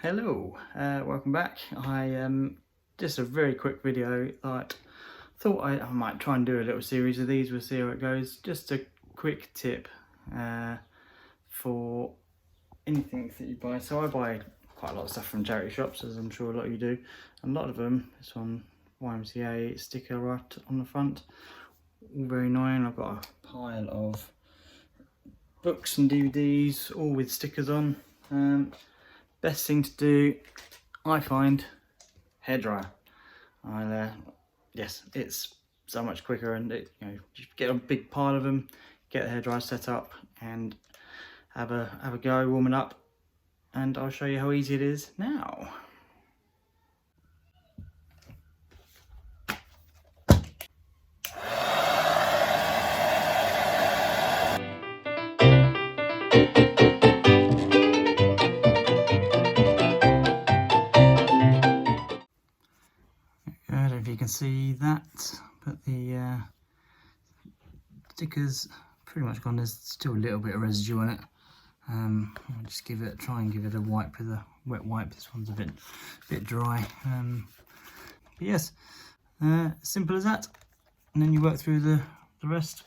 Hello, welcome back. Just a very quick video that thought I might try and do a little series of these. We'll see how it goes. Just a quick tip for anything that you buy. So I buy quite a lot of stuff from charity shops, as I'm sure a lot of you do. And a lot of them, this one, YMCA sticker right on the front, all very annoying. I've got a pile of books and DVDs, all with stickers on. Best thing to do, I find, hairdryer. Yes, it's so much quicker, and you get a big pile of them, get the hairdryer set up, and have a go warming up, and I'll show you how easy it is now. I don't know if you can see that, but the sticker's pretty much gone. There's still a little bit of residue on it. I'll just try and give it a wipe with a wet wipe. This one's a bit dry. But yes, simple as that. And then you work through the rest.